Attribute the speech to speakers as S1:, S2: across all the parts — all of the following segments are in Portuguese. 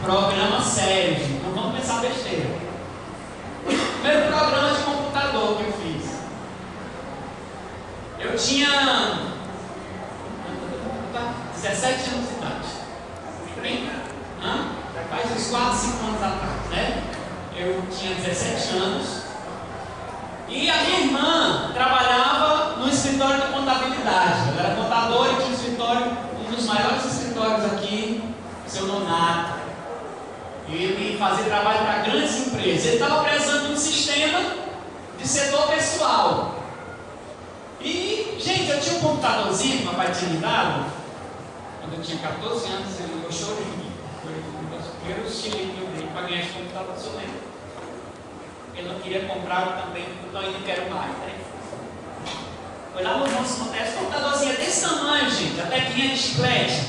S1: Programa sério, gente. Não vamos pensar besteira. Primeiro programa de computador que eu fiz. Eu tinha 17 anos de idade. 30? Faz uns 4, 5 anos atrás, né? Eu tinha 17 anos. E a minha irmã trabalhava no escritório de contabilidade. Ela era contadora e tinha um escritório, um dos maiores escritórios aqui, seu Nonato. Ele fazia trabalho para grandes empresas. Ele estava prezando um sistema de setor pessoal. E, gente, eu tinha um computadorzinho que meu pai tinha me dado. Quando eu tinha 14 anos, eu chorei. Foi um dos primeiros tiros que eu dei para ganhar esse computador, se eu lembro. Ele não queria comprar também, então eu ainda quero mais, né? Foi lá no nosso esse computadorzinho é desse tamanho, gente, até que tinha de chiclete.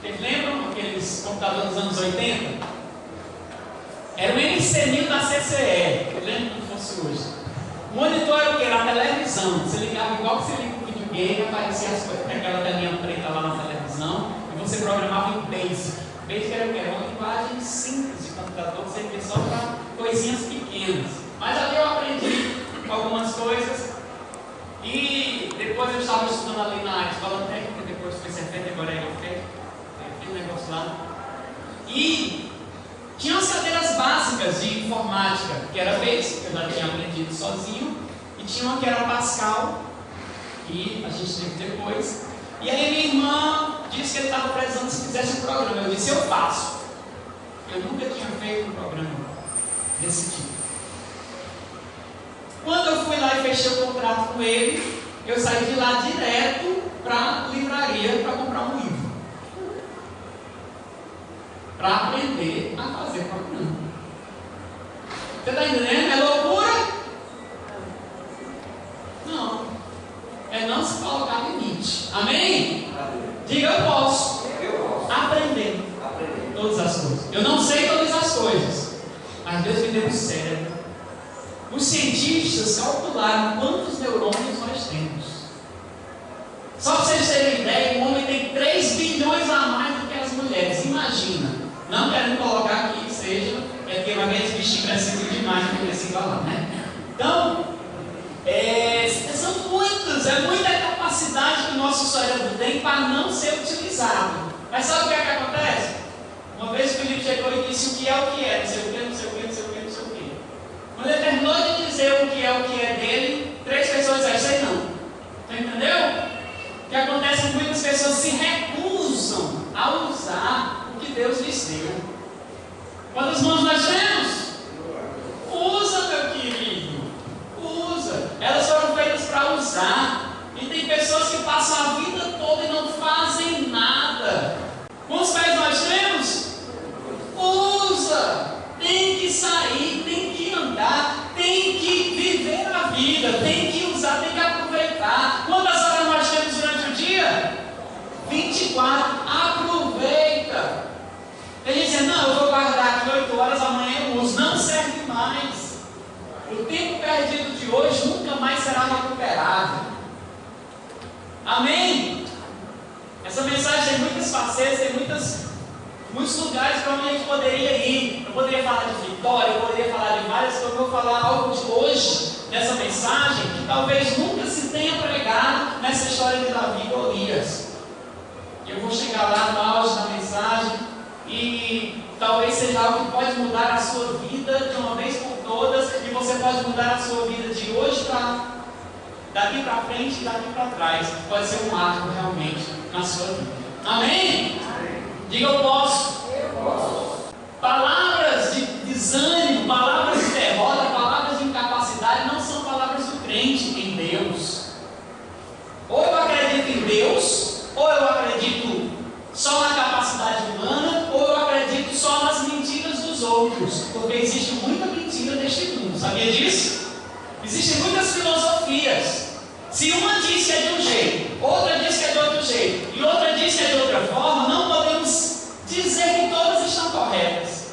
S1: Vocês lembram aqueles computadores dos anos 80? Era o MC1000 da CCE, eu lembro como fosse hoje. O monitor era o que? Era a televisão. Você ligava igual que você liga o videogame, aparecia as coisas, aquela telinha preta lá na televisão, e você programava em Basic. Basic era o que? Era uma linguagem simples de computador, que servia só para coisinhas pequenas. Mas ali eu aprendi algumas coisas. E depois eu estava estudando ali na escola técnica, depois foi Cefet, agora é Elfet, aquele negócio lá. E tinha as cadeiras básicas de informática, que era Basic, que eu já tinha aprendido sozinho, e tinha uma que era Pascal, que a gente teve depois. E aí minha irmã disse que ele estava precisando se fizesse um programa. Eu disse, eu faço. Eu nunca tinha feito um programa desse tipo. Quando eu fui lá e fechei o contrato com ele, eu saí de lá direto para a livraria para comprar um livro. Para aprender a fazer programa. Você está entendendo? É loucura? Não. É não se colocar limite. Amém? Diga, eu posso. Aprender todas as coisas. Eu não sei todas as coisas, mas Deus me deu um cérebro. Os cientistas calcularam quantos neurônios nós temos. Só para vocês terem ideia, o homem tem 3 bilhões a mais do que as mulheres. Imagina. Não querendo colocar aqui que seja, porque vai ver esse bichinho crescendo demais para poder se igualar, né? Então, são muitas, é muita capacidade que o nosso cérebro tem para não ser utilizado. Mas sabe o que é que acontece? Uma vez o Felipe chegou e disse o que é, não sei o que, não sei o que, não sei o que, não sei o que. Quando ele terminou de dizer o que é dele, 3 pessoas disseram, sei não. Você entendeu? O que acontece é que muitas pessoas se recusam a usar o que Deus lhes deu. Quantas mãos nós temos? Usa, meu querido. Usa. Elas foram feitas para usar. E tem pessoas que passam a vida toda e não fazem nada. Quantos pés nós temos? Usa. Tem que sair, tem que andar, tem que viver a vida, tem que usar, tem que aproveitar. Quantas horas nós temos durante o dia? 24. Aproveita. Tem gente dizendo, não, eu vou guardar aqui 8 horas, amanhã eu uso. Não serve mais. O tempo perdido de hoje nunca mais será recuperado. Amém? Essa mensagem tem muitas facetas, tem muitos lugares para onde a gente poderia ir. Eu poderia falar de Vitória, eu poderia falar de várias coisas. Eu vou falar algo de hoje, nessa mensagem, que talvez nunca se tenha pregado nessa história de Davi e Golias. Eu vou chegar lá no auge da mensagem e talvez seja algo que pode mudar a sua vida de uma vez por todas, e você pode mudar a sua vida de hoje para daqui para frente e daqui para trás. Pode ser um marco realmente na sua vida. Amém? Diga, eu posso. Palavras de desânimo, palavras de derrota, palavras de incapacidade não são palavras do crente em Deus. Ou eu acredito em Deus, ou eu acredito só na capacidade humana, ou eu acredito só nas mentiras dos outros. Porque existe muita mentira neste mundo. Sabia disso? Existem muitas filosofias. Se uma diz que é de um jeito, outra diz que é de outro jeito, e outra diz que é de outra forma, não podemos dizer que todas estão corretas.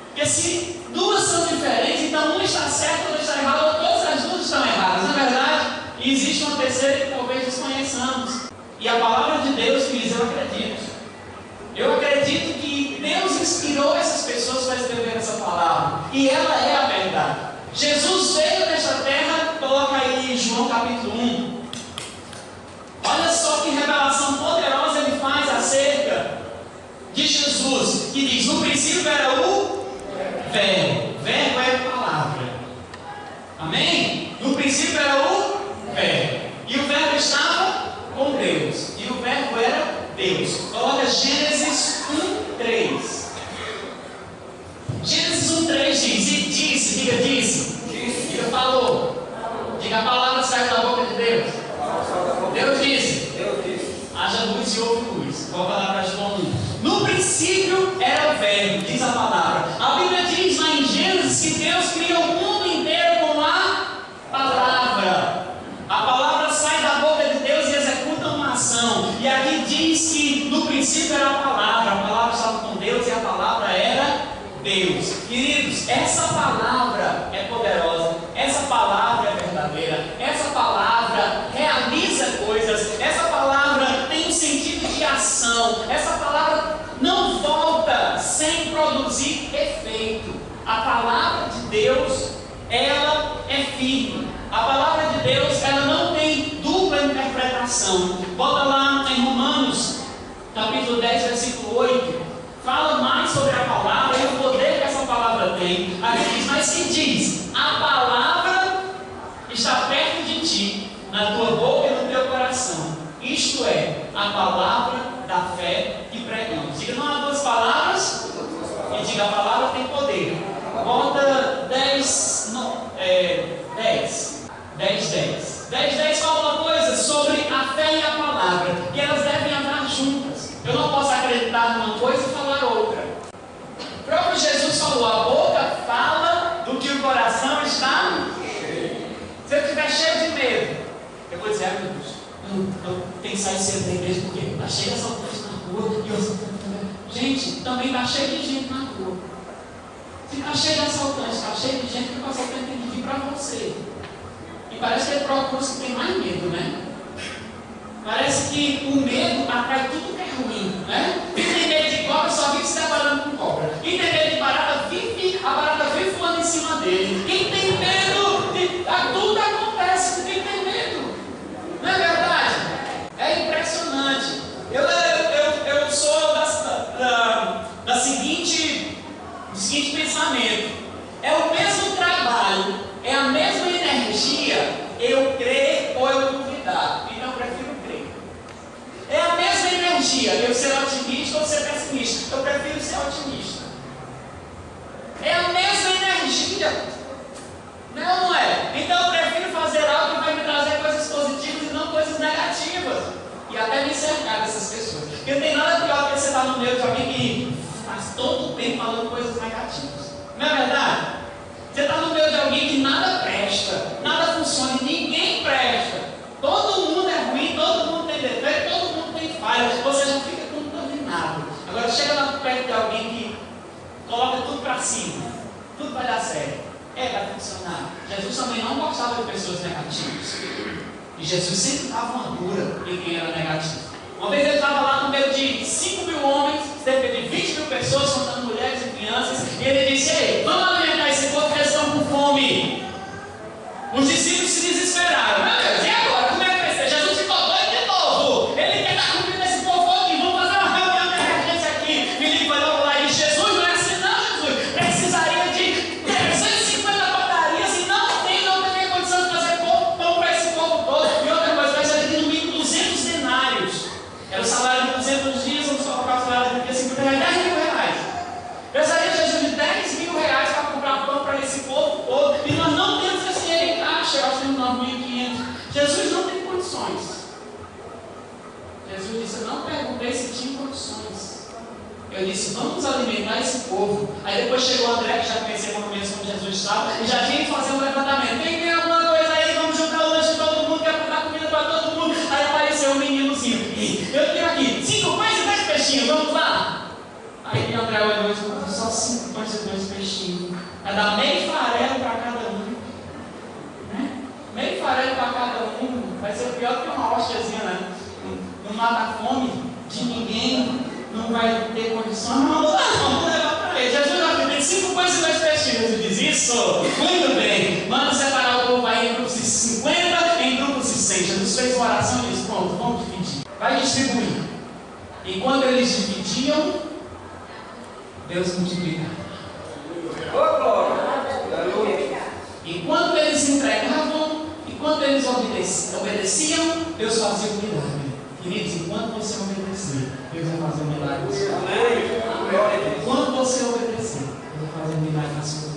S1: Porque se duas são diferentes, então uma está certa, outra está errada, ou todas as duas estão erradas. Na verdade, existe uma terceira que talvez desconheçamos. E a palavra de Deus diz, eu acredito. Eu acredito que Deus inspirou essa e ela é a verdade. Jesus veio nesta terra, coloca aí João capítulo 1. Olha só que revelação poderosa ele faz acerca de Jesus, que diz: no princípio era o Verbo. Verbo é a palavra. Amém? No princípio era o Verbo. E o Verbo estava com Deus. E o Verbo era Deus. Coloca Gênesis 1:3. Gênesis 1:3 diz: e disse, diga disse. Diga falou. Diga a palavra sai da boca de Deus. Deus disse. Haja luz e houve luz. Qual a palavra de João 1? No princípio era o Verbo, diz a palavra. A Bíblia diz lá em Gênesis que Deus cria o mundo inteiro com a palavra. A palavra sai da boca de Deus e executa uma ação. E aqui diz que no princípio era a palavra estava com Deus e a palavra era Deus. Queridos, essa palavra é poderosa, essa palavra é verdadeira, essa palavra realiza coisas, essa palavra tem um sentido de ação, essa palavra não volta sem produzir efeito. A palavra de Deus, ela é firme. A palavra de Deus, ela não tem dupla interpretação. Bota lá em Romanos, capítulo 10, versículo 8. Fala mais sobre a palavra e o poder que essa palavra tem. Aqui diz: mas que diz? A palavra está perto de ti, na tua boca e no teu coração. Isto é, a palavra da fé que pregamos. Diga: não há duas palavras. E diga: a palavra tem poder. Bota 10, 10 fala uma coisa sobre a fé e a palavra, que elas devem andar juntas. Eu não posso acreditar numa coisa e falar outra. O próprio Jesus falou: a boca fala do que o coração está cheio. Se eu estiver cheio de medo, eu vou dizer: meu Deus, eu tenho que sair cedo da igreja porque está cheio de assaltantes na rua. E eu, gente, também está cheio de gente na rua. Se está cheio de assaltantes, está cheio de gente, que o assaltante tem que vir para você. E parece que ele procura os que tem mais medo, né? Parece que o medo atrai tudo que é ruim, né? Quem tem medo de cobra só vive se deparando com cobra. Quem tem medo de barata, a barata vive voando em cima dele. Quem tem medo de... tudo acontece com quem tem medo. Não é verdade? É impressionante. Eu sou do seguinte pensamento. É o mesmo trabalho, é a mesma energia, eu crer ou eu duvidar. Então eu prefiro crer. É a mesma energia, eu ser otimista ou ser pessimista. Eu prefiro ser otimista. É a mesma energia. Não, não é? Então eu prefiro fazer algo que vai me trazer coisas positivas e não coisas negativas. E até me cercar dessas pessoas. Porque não tem nada pior que você estar no meio de alguém que faz todo o tempo falando coisas negativas. Não é verdade? Você está no meio de alguém que nada presta, nada funciona, ninguém presta. Todo mundo é ruim, todo mundo tem defeito, todo mundo tem falha. Você já fica contaminado. Agora chega lá perto de alguém que coloca tudo para cima, tudo vai dar certo. Vai funcionar. Jesus também não gostava de pessoas negativas. E Jesus sempre dava uma dura em quem era negativo. Uma vez ele estava lá no meio de 5.000 homens, cerca de 20.000 pessoas, contando mulheres e crianças, e ele disse: ei, vamos alimentar esse povo que eles estão com fome. Os discípulos se desesperaram. Meu Deus, e agora? Como é que vai ser? Jesus ficou doido de novo. Ele quer dar comida nesse povo aqui. Vamos fazer uma reunião de emergência aqui. Filipe vai logo lá e disse: Jesus, não é assim não, Jesus. Precisaria de 350 padarias e não tem condição de fazer pão para esse povo todo. E outra coisa, precisaria de no mínimo 200 denários. Era o salário de 200 dias, vamos colocar o salário de 50 reais, 10 mil reais. Precisaria Jesus de 10 mil reais para comprar pão para esse povo todo. E nós não temos esse dinheiro em caixa, nós temos 9.500. Jesus não tem condições. Jesus disse: eu não perguntei se tinha condições. Eu disse: vamos alimentar esse povo. Aí depois chegou o André, que já conhecia mais ou menos como Jesus estava, e já tinha que fazer um levantamento. Quem tem alguma coisa aí? Vamos juntar o lanche de todo mundo, quer dar comida para todo mundo. Aí apareceu um meninozinho. Eu tenho aqui 5 pães e 10 peixinhos, vamos lá? Aí André olhou e disse: só 5 pães e 2 peixinhos. Vai dar meio farelo para cada um. Né? Meio farelo para cada um. Vai ser pior que uma hóstiazinha, né? Não mata a fome de ninguém, não vai ter condição. Não, vamos levar para ele. Jesus já tem 5 pães e 2 peixinhos. Isso! Muito bem. Manda separar o povo aí em grupos de 50, em grupos de 100. Jesus fez uma oração e disse: pronto, vamos dividir. Vai distribuir. E quando eles dividiam, Deus multiplicava. Enquanto eles entregavam, enquanto eles obedeciam, Deus fazia um milagre. Queridos, enquanto você obedecer, Deus vai fazer um milagre na sua vida. Enquanto você obedecer, Deus vai fazer um milagre na sua vida.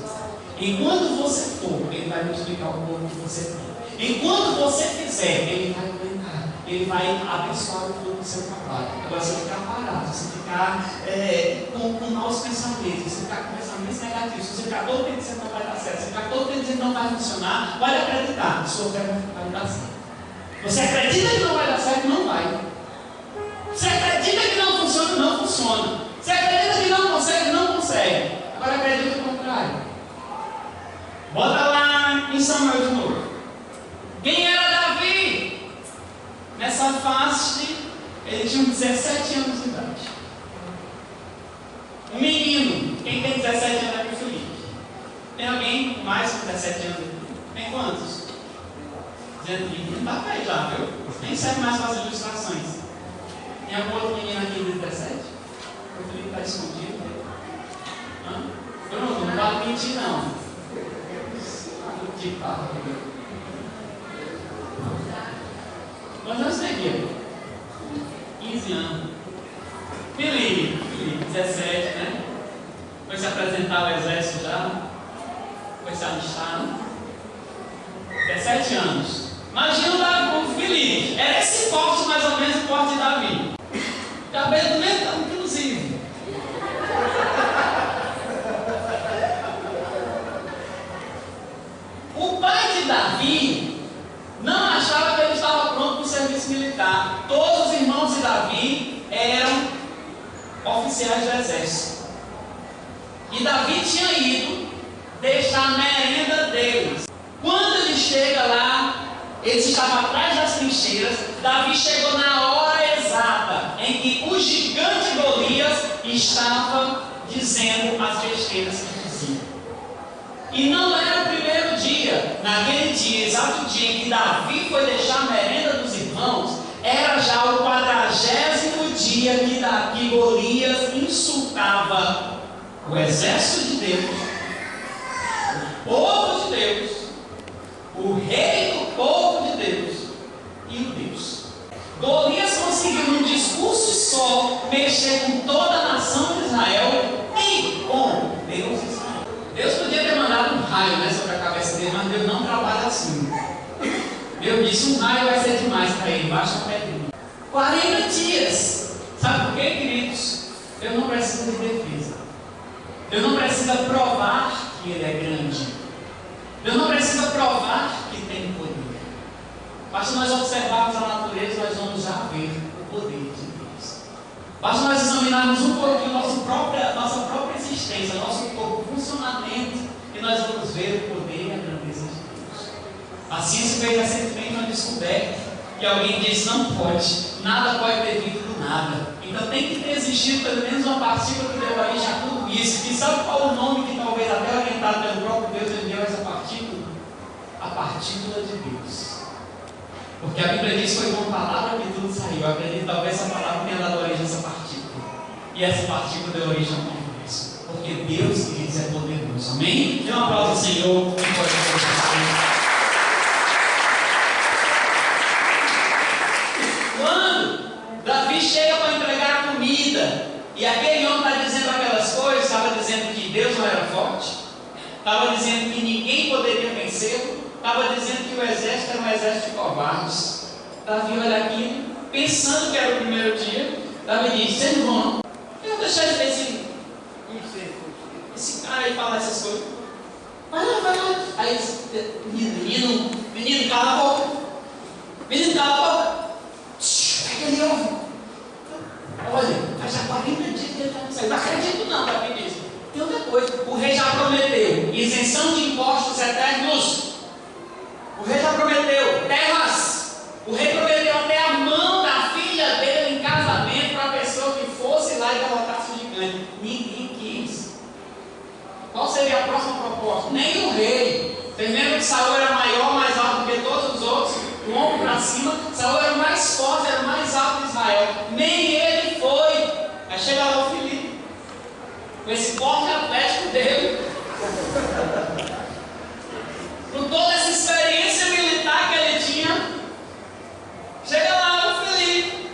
S1: Enquanto você for, Ele vai multiplicar o povo que você tem. Enquanto você fizer, Ele vai aumentar. Ele vai abençoar o povo do seu trabalho. Agora, se você ficar parado, se você ficar com maus pensamentos, se você ficar com pensamentos negativos, se você ficar todo tempo dizendo que não vai dar certo, se você ficar todo tempo dizendo que não vai funcionar, pode acreditar, a sua fé vai dar certo. Você acredita que não vai dar certo? Não vai. Você acredita que não funciona? Não funciona. Você acredita que não consegue? Não consegue. Agora acredita o contrário. Bota lá em Samuel de novo. Quem era Davi? Nessa fase, ele tinha 17 anos de idade. Um menino. Quem tem 17 anos é o Felipe. Tem alguém com mais de 17 anos? Tem quantos? Menino está para aí já, viu? Nem serve mais para as ilustrações. Tem algum outro menino aqui de 17? O Felipe está escondido. Bruno, não vale mentir não. De papo. Quantos anos tem aqui? 15 anos. Felipe, 17, né? Foi se apresentar ao exército já? Foi se alistar, né? 17 anos. Imagina o Felipe. Era esse porte, mais ou menos, o porte de Davi. Cabelo do mesmo, inclusive. O pai de Davi não achava que ele estava pronto para o serviço militar. Todos os irmãos de Davi eram oficiais do exército. E Davi tinha ido deixar a merenda deles. Quando ele chega lá, eles estavam atrás das trincheiras. Davi chegou na hora exata em que o gigante Golias estava dizendo as besteiras que dizia. E não era o primeiro dia. Naquele dia, exato dia em que Davi foi deixar a merenda dos irmãos, era já o 40º dia que Golias insultava o exército de Deus, o povo de Deus, o rei do povo de Deus e o Deus. Golias conseguiu num discurso só mexer com toda a nação de Israel e com Deus de Israel. Deus podia ter mandado um raio, né, sobre a cabeça dele, mas Deus não trabalha assim. Deus disse: um raio vai ser demais para ele, baixa a pedrinha. 40 dias. Sabe por quê, queridos? Deus não precisa de defesa. Deus não precisa provar que Ele é grande. Deus não precisa provar que tem poder. Basta nós observarmos a natureza, nós vamos já ver o poder de Deus. Basta nós examinarmos um pouquinho nossa própria existência, nosso corpo, funcionamento, e nós vamos ver o poder e a grandeza de Deus. A ciência fez recentemente uma descoberta que alguém disse: não pode, nada pode ter vindo do nada. Então tem que ter existido pelo menos uma partícula que deu origem a tudo isso. E sabe qual o nome que talvez até orientado pelo próprio Deus ele deu essa partícula? A partícula de Deus. Porque a Bíblia diz que foi com a palavra que tudo saiu. Eu acredito que talvez essa palavra tenha dado origem a essa partícula. E essa partícula deu origem a tudo isso. Porque Deus, queridos, é poderoso. Amém? Dê um aplauso ao Senhor. Quando Davi chega para entregar a comida, e aquele homem está dizendo aquelas coisas, estava dizendo que Deus não era forte, estava dizendo que ninguém poderia vencê-lo, estava dizendo que o exército era um exército de covardes. Davi olha aqui, pensando que era o primeiro dia. Davi diz: vocês não vão, eu vou deixar esse cara aí falar essas coisas. Vai lá. Aí menino, cala a boca. Menino, cala a boca. Pega ele, ouve. Olha, faz já 40 dias que ele está no céu. Não acredito não, Davi diz. Tem outra coisa. O rei já prometeu isenção de impostos eternos. O rei já prometeu terras. O rei prometeu até a mão da filha dele em casamento para a pessoa que fosse lá e derrotasse o gigante. Ninguém quis. Qual seria a próxima proposta. Nem o rei. Vocês lembram que Saul era maior, mais alto do que todos os outros? O ombro para cima. Saul era o mais forte, era o mais alto de Israel. Nem ele foi. Aí chega lá o Filipe, com esse porte atlético dele, com toda essa experiência militar que ele tinha. Chega lá o Filipe,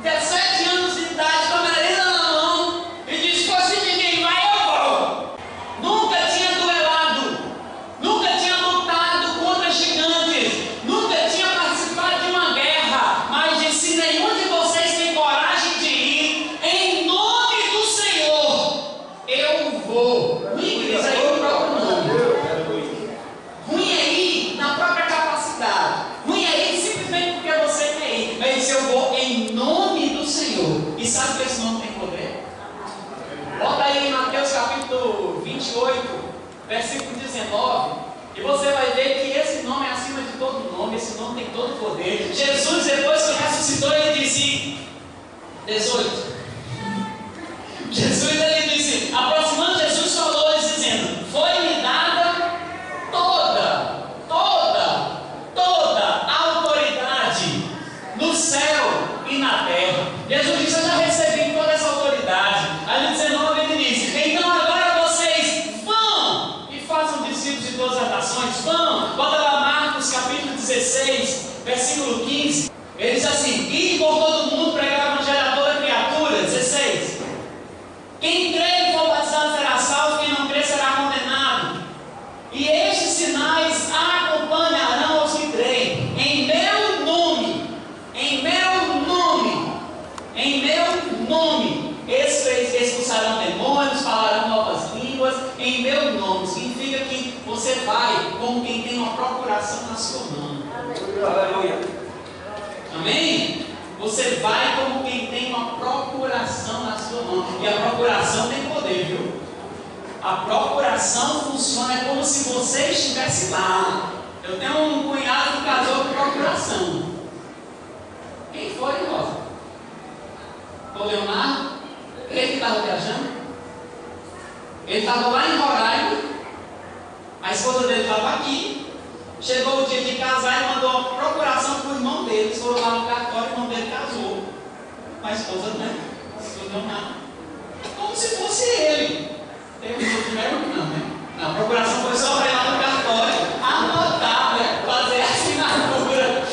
S1: 17 anos de idade, com a merenda na mão, e diz: se ninguém vai, eu vou. Nunca tinha duelado, nunca tinha lutado contra gigantes, nunca tinha participado de uma guerra, mas disse: nenhum de vocês tem coragem de ir, em nome do Senhor, eu vou. Ruim, isso aí é o próprio nome. Ruim é ir na própria capacidade. Ruim é ir simplesmente porque você quer ir. Mas disse: eu vou em nome do Senhor. E sabe que esse nome tem poder? Bota aí em Mateus capítulo 28, versículo 19, e você vai ver que esse nome é acima de todo nome, esse nome tem todo poder. Jesus, depois que ressuscitou, ele disse, 18, Jesus, ele disse, aproximando Jesus, falou-lhes dizendo: foi-me dada toda a autoridade no céu e na terra. Jesus disse: eu já recebi toda essa autoridade. Aí no 19 ele disse: então agora vocês vão e façam discípulos de todas as nações. Vão. Bota lá Marcos capítulo 16, versículo 15. Ele diz assim: ide por todo mundo, pregar o evangelho a toda criatura. 16. Quem crê e for batizado será salvo, quem não crê será condenado. E estes sinais acompanharão os que creem. Em meu nome, expulsarão demônios, falarão novas línguas, em meu nome. Significa que você vai como quem tem uma procuração na sua mão. Aleluia. Amém? Você vai como quem tem uma procuração na sua mão. E a procuração tem poder, viu? A procuração funciona, é como se você estivesse lá. Eu tenho um cunhado que casou com procuração. Quem foi, Rosa? O Leonardo? Ele que estava viajando? Ele estava lá em Roraima. A esposa dele estava aqui. Chegou o dia de casar e mandou uma procuração para o irmão dele. Eles foram lá no cartório, o irmão dele casou. A esposa, né? O Leonardo. Como se fosse ele. Tem um outro não, né? Não, a procuração foi só para ir lá no cartório, anotar, né? Fazer a assinatura.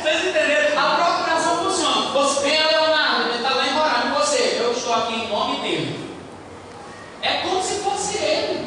S1: Vocês entenderam? A procuração funciona. Você tem a Leonardo, ele está lá em Roraima, você, eu estou aqui em nome dele. É como se fosse ele.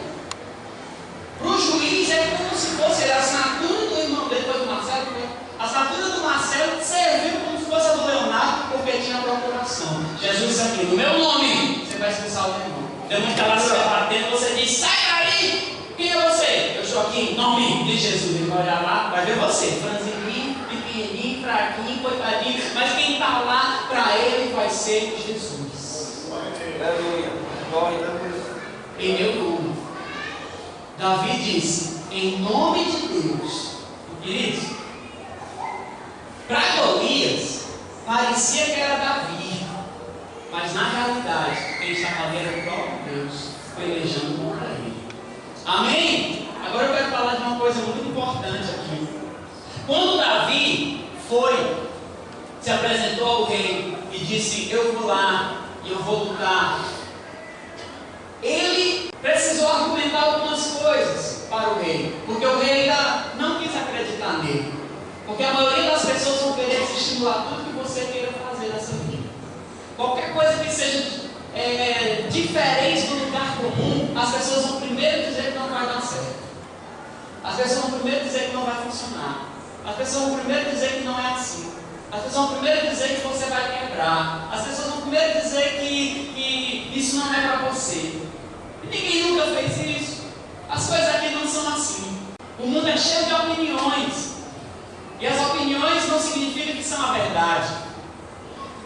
S1: Para o juiz é como se fosse ele. A assinatura do irmão dele foi do Marcelo, né? A assinatura do Marcelo serviu como se fosse a do Leonardo, porque tinha a procuração. Jesus disse aqui: no meu nome, você vai expulsar o demônio. O demônio está lá se batendo, você diz: sai daí! Quem é você? Eu estou aqui em nome de Jesus. Ele vai olhar lá, vai ver você, franzininho, pequenininho, fraquinho, coitadinho, mas quem está lá para ele vai ser Jesus. Aleluia. Em meu nome. Davi disse: em nome de Deus. Queridos, para Golias parecia que era Davi, mas na realidade quem estava ali era o próprio Deus pelejando contra ele. Amém? Agora eu quero falar de uma coisa muito importante aqui. Quando Davi se apresentou ao rei e disse: eu vou lá e eu vou lutar, ele precisou argumentar algumas coisas para o rei, porque o rei ainda não quis acreditar nele, porque a maioria das pessoas vão querer se estimular tudo que você queira fazer nessa vida. Qualquer coisa que seja diferente do lugar comum, as pessoas vão primeiro dizer que não vai dar certo, as pessoas vão primeiro dizer que não vai funcionar, as pessoas vão primeiro dizer que não é assim, as pessoas vão primeiro dizer que você vai quebrar, as pessoas vão primeiro dizer que isso não é para você. Ninguém nunca fez isso. As coisas aqui não são assim. O mundo é cheio de opiniões. E as opiniões não significam que são a verdade.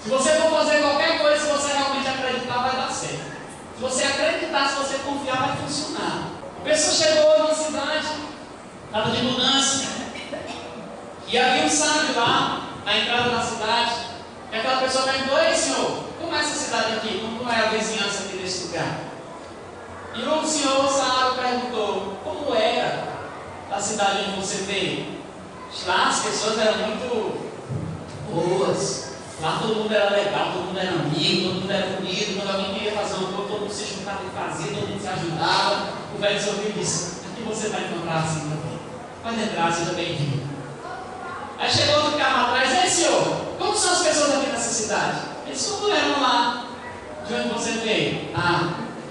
S1: Se você for fazer qualquer coisa, se você realmente acreditar, vai dar certo. Se você acreditar, se você confiar, vai funcionar. A pessoa chegou numa cidade, estava de mudança, e havia um sábio lá, na entrada da cidade, e aquela pessoa perguntou: ei senhor, como é essa cidade aqui? Como é a vizinhança aqui desse lugar? E o senhor Saaro perguntou: como era a cidade onde você veio? Lá as pessoas eram muito boas, lá todo mundo era legal, todo mundo era amigo, todo mundo era unido. Quando alguém queria fazer uma coisa, todo mundo se juntava e fazia, todo mundo se ajudava. O velho sorriu e disse: aqui você vai encontrar assim também. Pode entrar, seja bem-vindo. Aí chegou outro carro atrás: ei senhor, como são as pessoas aqui nessa cidade? Eles como eram lá de onde você veio?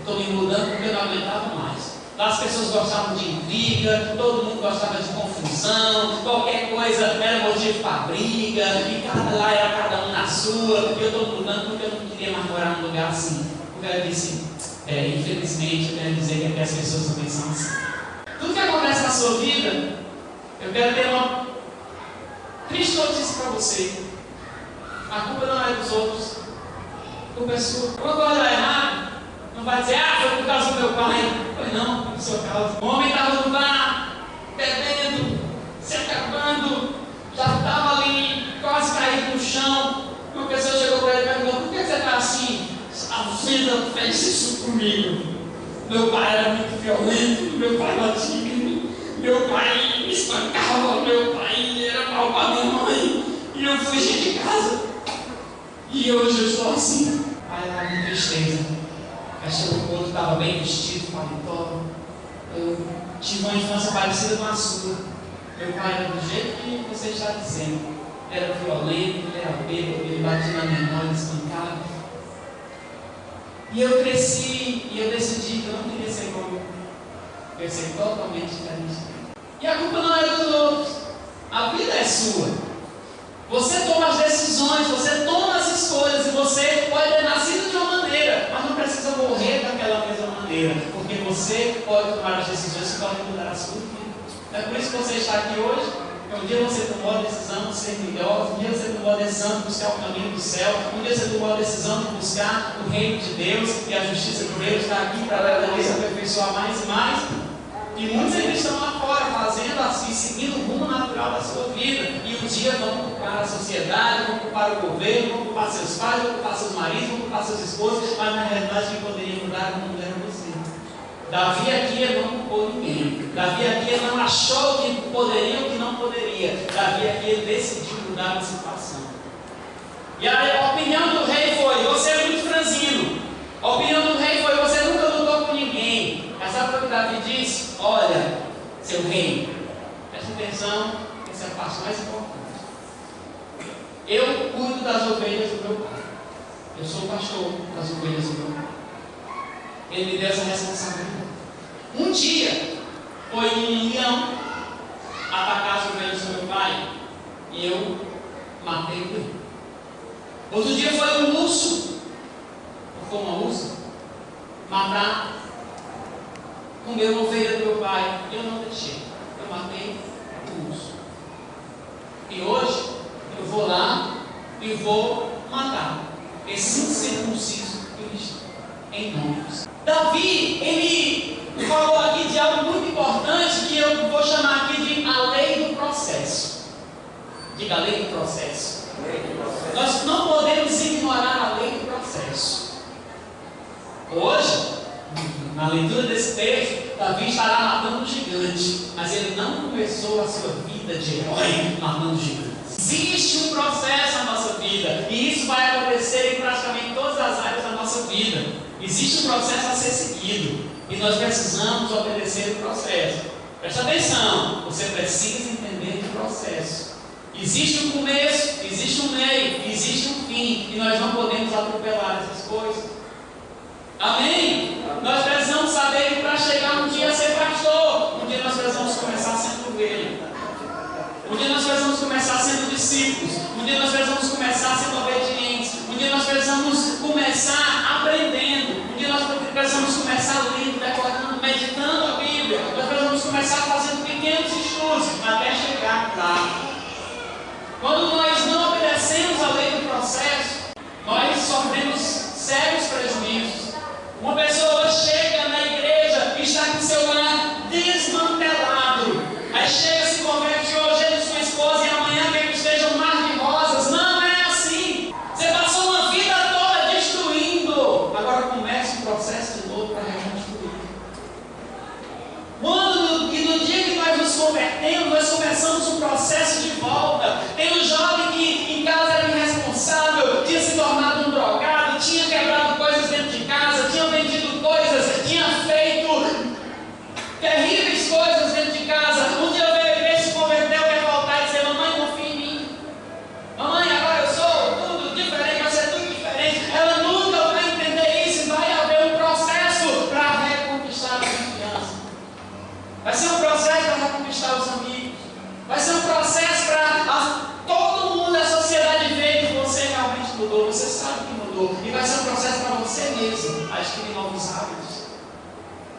S1: Estou me mudando porque eu não aguentava mais. Lá as pessoas gostavam de intriga, todo mundo gostava de confusão, qualquer coisa era motivo para briga, e lá era cada um na sua, e eu estou mudando porque eu não queria mais morar num lugar assim. O cara disse: infelizmente eu quero dizer que aqui as pessoas também são assim. Tudo que acontece na sua vida, eu quero ter uma triste notícia para você. A culpa não é dos outros, a culpa é sua. Quando coisa dá errado, não vai dizer: foi por causa do meu pai. Foi não, por sua causa. O homem estava no bar, bebendo, se acabando, já estava ali, quase caído no chão. Uma pessoa chegou para ele e perguntou: por que você está assim? A vida fez isso comigo. Meu pai era muito violento, meu pai batia, meu pai me espancava, meu pai era mal para minha mãe, e eu fugi de casa. E hoje eu estou assim. Aí lá com tristeza. Aí chegou o outro, estava bem vestido, paletó. Eu tive uma infância parecida com a sua. Meu pai era do jeito que você está dizendo. Ele era violento, ele era bêbado, ele batia na minha mãe, espancava. E eu cresci e eu decidi que eu não queria ser como eu ia ser totalmente diferente. E a culpa não é dos outros. A vida é sua. Você toma as decisões, você toma as escolhas, e você pode ter nascido de uma maneira, mas não precisa morrer daquela mesma maneira, porque você pode tomar as decisões que podem mudar a sua vida. É por isso que você está aqui hoje. Um dia você tomou a decisão de ser melhor, um dia você tomou a decisão de buscar o caminho do céu, um dia você tomou a decisão de buscar o reino de Deus, e a justiça de Deus está aqui para se aperfeiçoar mais e mais. E muitos ainda estão lá fora fazendo assim, seguindo o rumo natural da sua vida. E um dia vão culpar a sociedade, vão culpar o governo, vão culpar seus pais, vão culpar seus maridos, vão culpar seus esposos, mas na realidade quem poderia mudar o mundo era você. Davi aqui ele não culpou ninguém. Davi aqui ele não achou que poderia ou que não poderia. Davi aqui ele decidiu mudar a situação. E a opinião do rei foi: você é muito franzino. A opinião do rei foi: você nunca lutou com ninguém. Mas sabe o que Davi disse? Olha, seu rei, preste atenção, essa é a parte mais importante. Eu cuido das ovelhas do meu pai. Eu sou o pastor das ovelhas do meu pai. Ele me deu essa responsabilidade. Um dia foi um leão atacar as ovelhas do meu pai e eu matei o leão. Outro dia foi um urso, ou foi uma ursa, matar, comer uma ovelha do meu pai, e eu não deixei. Eu matei o urso. E hoje eu vou lá e vou matar esse incircunciso cristão, em nome de Deus. Davi, ele falou aqui de algo muito importante que eu vou chamar aqui de a lei do processo. Diga: a lei do processo. Nós não podemos ignorar a lei do processo. Hoje, na leitura desse texto, Davi estará matando um gigante, mas ele não começou a sua vida de herói matando gigantes. Existe um processo na nossa vida, e isso vai acontecer em praticamente todas as áreas da nossa vida. Existe um processo a ser seguido, e nós precisamos obedecer o processo. Presta atenção, você precisa entender o processo. Existe um começo, existe um meio, existe um fim, e nós não podemos atropelar essas coisas. Amém? Nós precisamos saber que para chegar um dia a ser pastor, um dia nós precisamos começar sendo ovelha. Um dia nós precisamos começar sendo discípulos. Um dia nós precisamos começar sendo obedientes. Um dia nós precisamos começar aprendendo. Um dia nós precisamos começar lendo, decorando, meditando a Bíblia. Nós precisamos começar fazendo pequenos estudos até chegar lá. Quando nós não obedecemos a lei do processo, nós sofremos sérios prejuízos. Uma pessoa chega na igreja e está com seu lar desmantelado. Aí chega, se converte hoje, ele e sua esposa, e amanhã quer que esteja um mar de rosas. Não é assim. Você passou uma vida toda destruindo. Agora comece um processo de novo para reconstruir. nós começamos um processo de volta. Tem um jovem que em casa era irresponsável, tinha se tornado um drogado, tinha quebrado coisas dentro de casa, tinha vendido coisas, tinha feito terríveis coisas dentro de casa. Um dia veio a igreja, se converteu, quer voltar e dizer: mamãe, confia em mim. Mamãe, agora eu sou tudo diferente, vai ser tudo diferente. Ela nunca vai entender isso e vai haver um processo para reconquistar a confiança. Vai ser um processo para reconquistar os amigos. Vai ser um processo para todo mundo da sociedade ver que você realmente mudou. Você sabe que mudou. E vai ser um processo para você mesmo adquirir novos hábitos.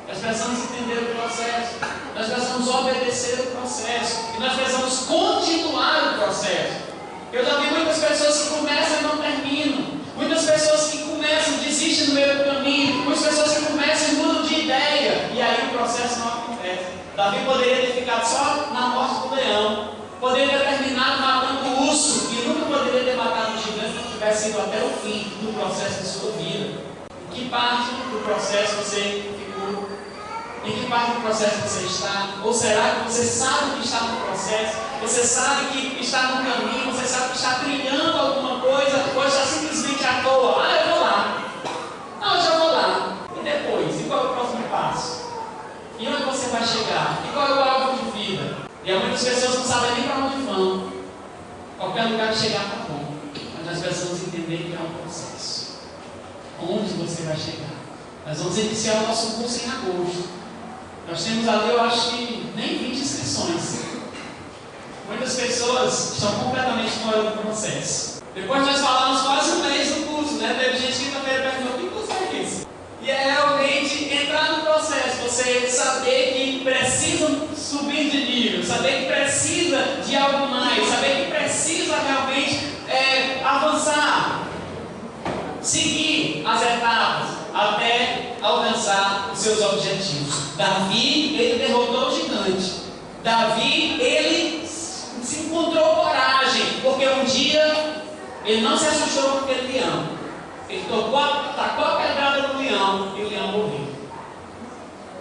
S1: Nós precisamos entender o processo. Nós precisamos obedecer o processo. E nós precisamos continuar o processo. Eu já vi muitas pessoas que começam e não terminam. Muitas pessoas que começam e desistem no meio do caminho. Muitas pessoas que começam e mudam de ideia. E aí o processo não acontece. Davi poderia ter ficado só na morte do leão. Poderia ter terminado matando o urso. E nunca poderia ter matado o gigante se tivesse ido até o fim do processo de sua vida. Em que parte do processo você ficou? Em que parte do processo você está? Ou será que você sabe que está no processo? Você sabe que está no caminho? Você sabe que está trilhando alguma coisa? Ou está simplesmente à toa? Ah, eu vou lá. Não, eu já vou lá. E depois? E qual é o próximo passo? E onde você vai chegar? E qual é o alvo de vida? E muitas pessoas não sabem nem para onde vão. Qualquer lugar que chegar está bom. Mas nós precisamos entender que é um processo. Onde você vai chegar? Nós vamos iniciar o nosso curso em agosto. Nós temos ali, eu acho que nem 20 inscrições. Muitas pessoas estão completamente fora do processo. Depois nós falamos quase um mês do curso, né? Teve gente que quinta-feira perguntou: que curso é esse? E é realmente entrar no processo, você saber que precisa subir de nível, saber que precisa de algo mais, saber que precisa realmente avançar, seguir as etapas até alcançar os seus objetivos. Davi, ele derrotou o gigante. Davi, ele se encontrou coragem, porque um dia ele não se assustou com aquele leão. Ele tacou a pedrada no leão e o leão morreu.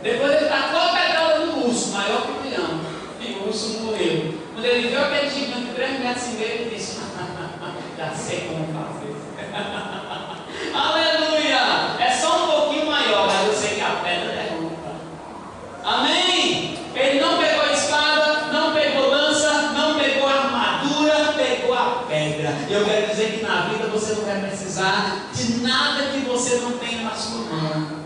S1: Depois ele tacou a pedrada no urso, maior que o leão, e o urso morreu. Quando ele viu aquele gigante 3 metros e meio, ele disse: já sei como fazer. Aleluia! É só um pouquinho maior, mas eu sei que a pedra derruba. Amém? Ele não pegou a espada, não pegou lança, não pegou a armadura, pegou a pedra. E eu quero dizer que na vida você não vai precisar de nada que você não tenha na sua mão.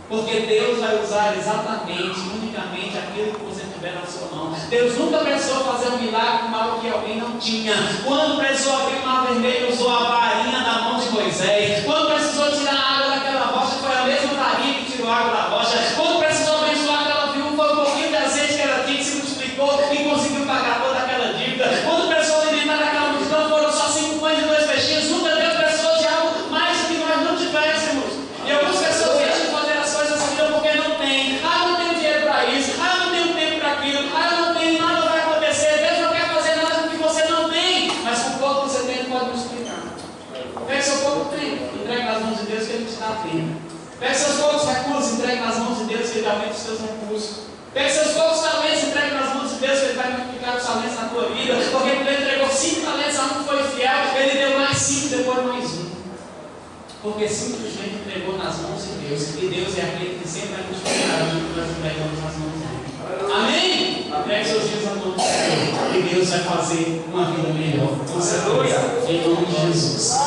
S1: Porque Deus vai usar exatamente, unicamente aquilo que você tiver na sua mão. Deus nunca precisou fazer um milagre com algo que alguém não tinha. Quando precisou abrir o mar vermelho, usou a varinha da mão de Moisés. Quando precisou tirar a água daquela rocha, foi a mesma varinha que tirou a água da rocha. Quando precisou abençoar aquela viúva, foi um pouquinho de azeite que ela tinha, que se multiplicou e conseguiu pagar toda aquela dívida. Quando precisou alimentar aquela multidão, foram só 5 pães e 2 peixinhos. Nunca Deus precisou de algo mais do que nós não tivéssemos. E algumas pessoas deixam de fazer as coisas assim porque não tem. Ah, eu não tenho dinheiro para isso. Ah, eu não tenho tempo para aquilo. Ah, eu não tenho, nada vai acontecer. Deus não quer fazer nada com que você não tem. Mas com o pouco que você tem, Ele pode multiplicar. Pega seu pouco tempo, entregue nas mãos de Deus que Ele te dá tempo. Pega seus poucos recursos, entregue nas mãos de Deus que Ele aumenta os seus recursos. Pega seus poucos talentos, entregue nas mãos de Deus que Ele vai multiplicar os talentos na tua vida. Porque quando Ele entregou 5 talentos, a um foi fiel, Ele deu mais 5, depois mais 1. Porque simplesmente entregou nas mãos de Deus. E Deus é aquele que sempre vai multiplicar aquilo que nós entregamos nas mãos dele. Amém? Entregue seus dias nas mãos do Senhor. E Deus vai fazer uma vida melhor. Aleluia! Em nome de Jesus.